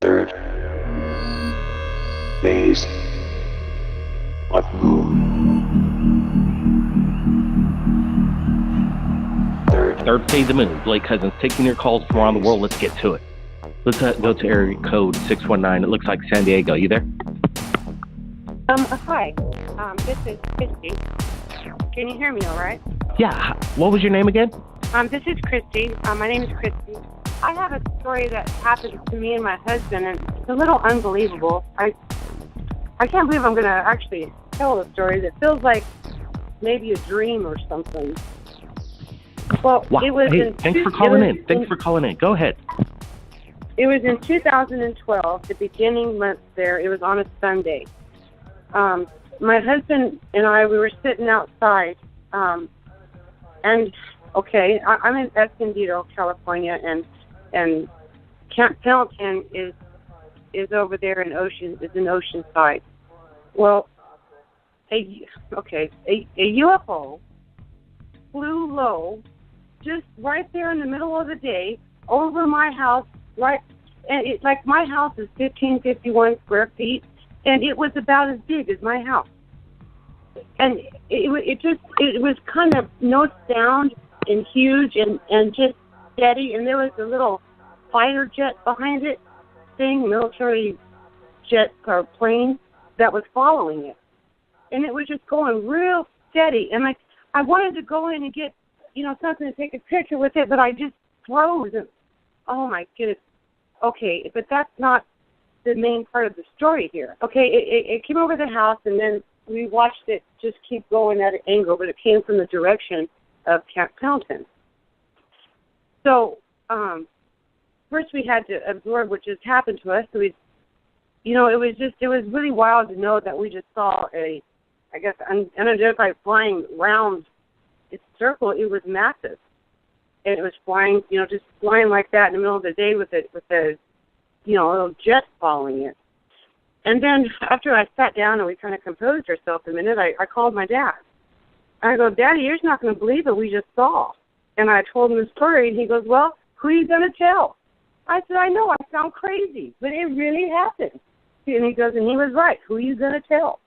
Third phase of moon. Third phase of moon. Blake Cousins taking your calls from around the world. Let's get to it. Let's go to area code 619. It looks like San Diego. You there? Hi. This is Christy. Can you hear me all right? Yeah. What was your name again? This is Christy. My name is Christy. I have a story that happened to me and my husband, and it's a little unbelievable. I can't believe I'm going to actually tell the story. It feels like maybe a dream or something. Well, wow. It was hey, thanks for calling in. Thanks for calling in. Go ahead. It was in 2012, the beginning month there. It was on a Sunday. My husband and I, we were sitting outside, and okay, I'm in Escondido, California, and Camp Pendleton is over there in Oceanside. Well, a UFO flew low, just right there in the middle of the day, over my house, right, and it's like my house is 1551 square feet, and it was about as big as my house. And it was kind of no sound and huge and just steady, and there was a little fighter jet behind it, military jet or plane that was following it. And it was just going real steady. And I wanted to go in and get, something to take a picture with it, but I just froze. And, oh, my goodness. Okay, but that's not the main part of the story here. Okay, it came over the house, and then we watched it just keep going at an angle, but it came from the direction of Camp Pendleton. So, first we had to absorb what just happened to us. So it was really wild to know that we just saw an unidentified flying round circle. It was massive. And it was flying, just flying like that in the middle of the day with a little jet following it. And then after I sat down and we kind of composed ourselves a minute, I called my dad. I go, Daddy, you're not going to believe what we just saw. And I told him the story, and he goes, well, who are you going to tell? I said, I know, I sound crazy, but it really happened. And he goes, and he was right. Who are you going to tell?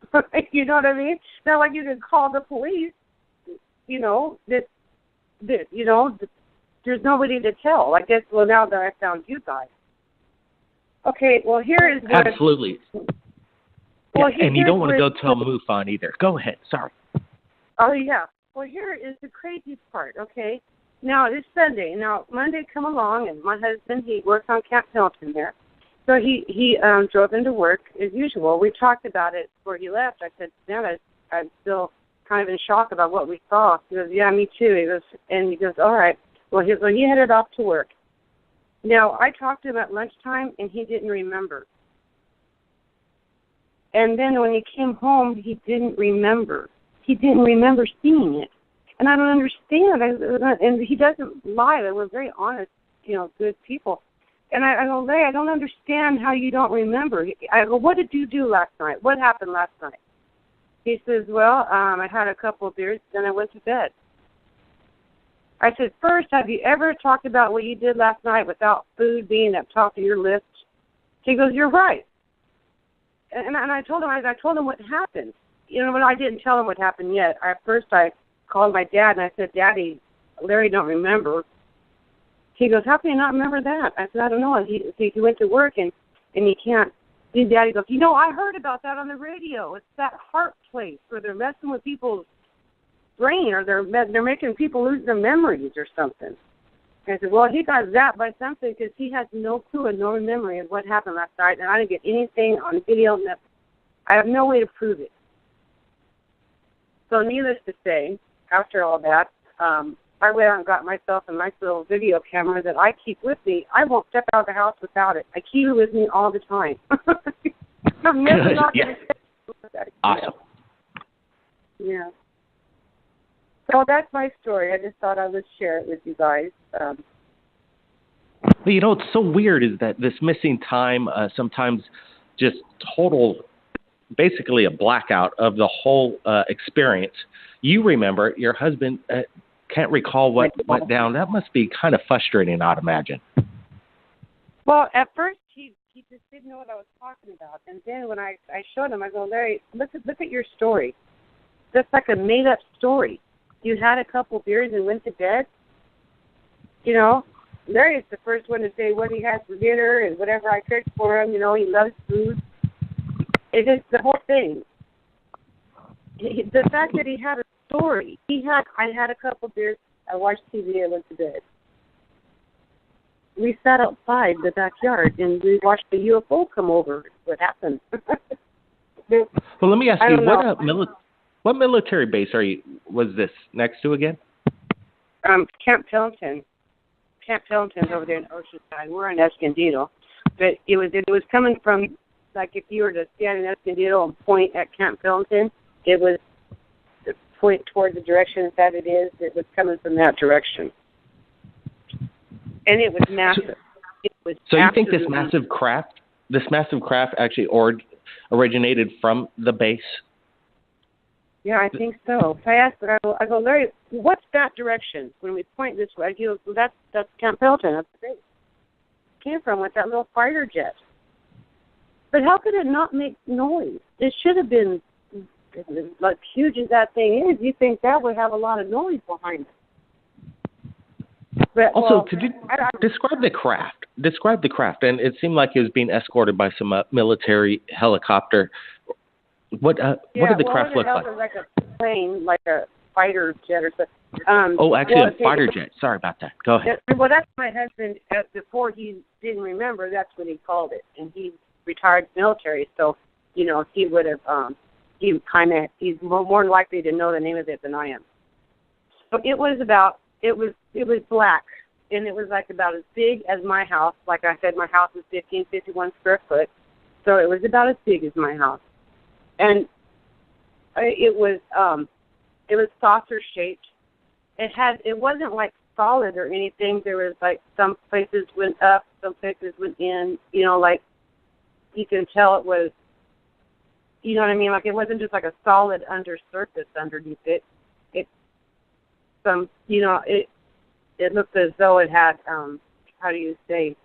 You know what I mean? Not like you can call the police, there's nobody to tell. I guess, well, now that I found you guys. Okay, well, here is what... Absolutely. Well, and you don't want to go tell MUFON either. Go ahead. Sorry. Oh, yeah. Well, here is the crazy part, okay? Now, it's Sunday. Now, Monday come along, and my husband, he works on Camp Pendleton there. So he drove into work as usual. We talked about it before he left. I said, man, I'm still kind of in shock about what we saw. He goes, yeah, me too. He goes, all right. Well, he headed off to work. Now, I talked to him at lunchtime, and he didn't remember. And then when he came home, he didn't remember. He didn't remember seeing it. And I don't understand. And he doesn't lie. We're very honest, good people. And I go, Larry, I don't understand how you don't remember. I go, what did you do last night? What happened last night? He says, well, I had a couple of beers, then I went to bed. I said, first, have you ever talked about what you did last night without food being at the top of your list? He goes, you're right. And I told him what happened. But I didn't tell him what happened yet. First I called my dad and I said, Daddy, Larry don't remember. He goes, how can you not remember that? I said, I don't know. He went to work and he can't. His daddy goes, I heard about that on the radio. It's that heart place where they're messing with people's brain, or they're making people lose their memories or something. And I said, well, he got zapped by something because he has no clue and no memory of what happened last night, and I didn't get anything on video. I have no way to prove it. So needless to say, after all that, I went out and got myself a nice little video camera that I keep with me. I won't step out of the house without it. I keep it with me all the time. I'm never not going to step out. Awesome. Yeah. So that's my story. I just thought I would share it with you guys. Well, what's so weird is that this missing time, sometimes just total, basically a blackout of the whole experience. You remember, your husband can't recall what went down. That must be kind of frustrating, I'd imagine. Well, at first he just didn't know what I was talking about. And then when I showed him, I go, Larry, look at your story. That's like a made-up story. You had a couple beers and went to bed. You know, Larry's the first one to say what he has for dinner and whatever I cooked for him. You know, he loves food. It's just the whole thing. The fact that he had a story. I had a couple beers. I watched TV. I went to bed. We sat outside the backyard and we watched the UFO come over. What happened? Well, let me ask you, what military base was this next to again? Camp Pendleton. Camp Pendleton's over there in Oceanside. We're in Escondido, but it was coming from, like, if you were to stand in Escondido and point at Camp Pendleton, it was point toward the direction that it is. It was coming from that direction. And it was massive. So you think this massive craft actually originated from the base? Yeah, I think so. So I asked her, I go, Larry, what's that direction? When we point this way, he goes, well, that's Camp Pendleton. That's the base. It came from with that little fighter jet. But how could it not make noise? It should have been, like, huge as that thing is, you think that would have a lot of noise behind it. But, also, could you describe the craft? Describe the craft. And it seemed like it was being escorted by some military helicopter. What did the craft look like? It was like a plane, like a fighter jet or something. A fighter jet. Sorry about that. Go ahead. Well, that's my husband. Before he didn't remember, that's what he called it. And he retired military, so, you know, he would have, he's more likely to know the name of it than I am. So it was black, and it was like about as big as my house. Like I said, my house is 1551 square foot, so it was about as big as my house. And it was saucer shaped. It wasn't like solid or anything. There was like some places went up, some places went in. You know, like you can tell it was. You know what I mean? Like it wasn't just like a solid surface underneath it. It looked as though it had, how do you say,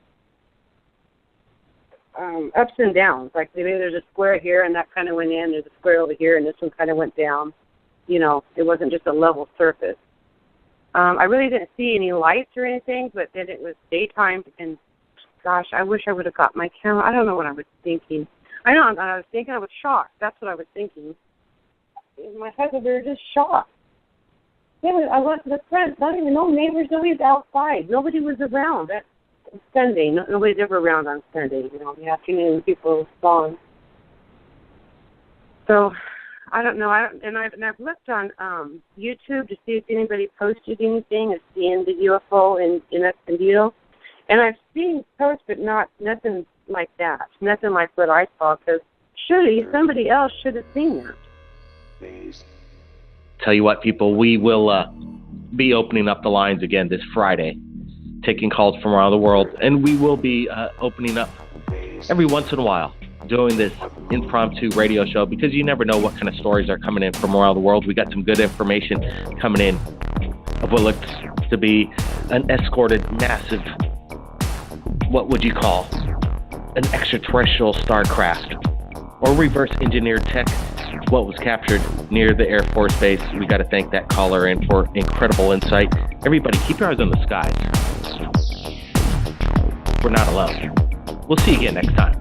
ups and downs. Like maybe there's a square here and that kind of went in, there's a square over here and this one kind of went down. You know, it wasn't just a level surface. I really didn't see any lights or anything, but then it was daytime and, gosh, I wish I would have got my camera. I don't know what I was thinking. I was shocked. That's what I was thinking. My husband, we were just shocked. Yeah, I went to the front. Not even no neighbors. Nobody's outside. Nobody was around. That's Sunday. Nobody's ever around on Sunday. You know, in the afternoon, people are gone. So, I don't know. I've looked on YouTube to see if anybody posted anything of seeing the UFO in Escondido, and I've seen posts, but nothing like that. Nothing like what I saw. Because surely somebody else should have seen that. Tell you what, people, we will be opening up the lines again this Friday, taking calls from around the world, and we will be opening up every once in a while, doing this impromptu radio show, because you never know what kind of stories are coming in from around the world. We got some good information coming in of what looks to be an escorted, massive, what would you call, an extraterrestrial starcraft, or reverse engineered tech. What was captured near the Air Force Base. We got to thank that caller in for incredible insight. Everybody, keep your eyes on the skies. We're not alone. We'll see you again next time.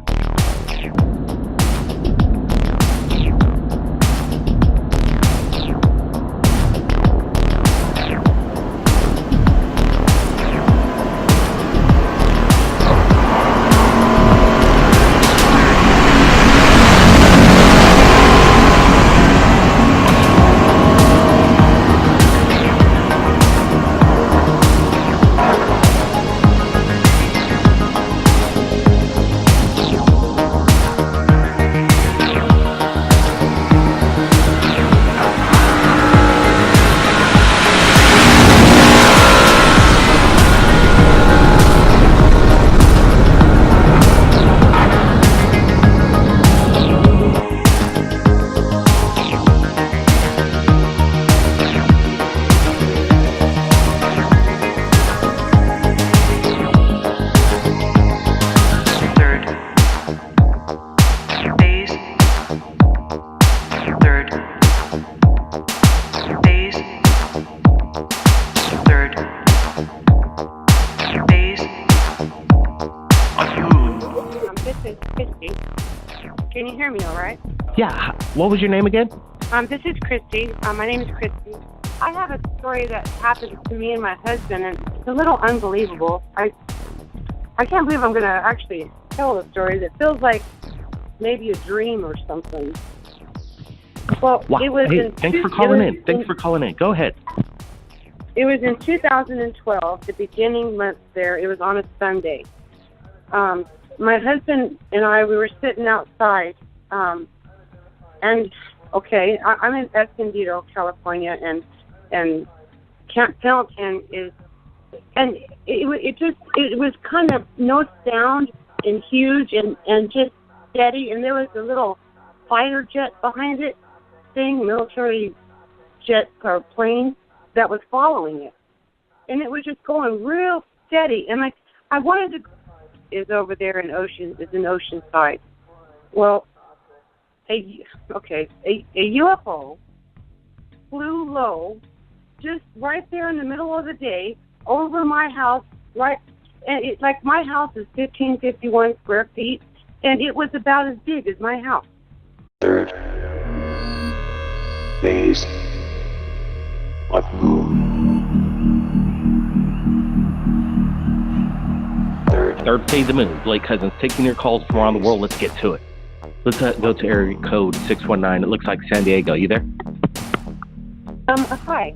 is Christy. Can you hear me all right? Yeah. What was your name again? This is Christy. My name is Christy. I have a story that happened to me and my husband, and it's a little unbelievable. I can't believe I'm going to actually tell the story. That feels like maybe a dream or something. Well, Wow. it was Hey, thanks for calling in. Thanks for calling in. Go ahead. It was in 2012, the beginning month there. It was on a Sunday. My husband and I, we were sitting outside, and okay, I'm in Escondido, California, and Camp Pendleton is, and it was kind of no sound and huge and just steady, and there was a little fighter jet behind it, military jet or plane that was following it, and it was just going real steady, and I wanted to is over there in Oceanside. Well, a UFO flew low, just right there in the middle of the day, over my house, right, and it's like my house is 1551 square feet, and it was about as big as my house. Third phase of moon. Third phase of moon. Blake Cousins taking your calls from around the world. Let's get to it. Let's go to area code 619. It looks like San Diego. You there? Hi.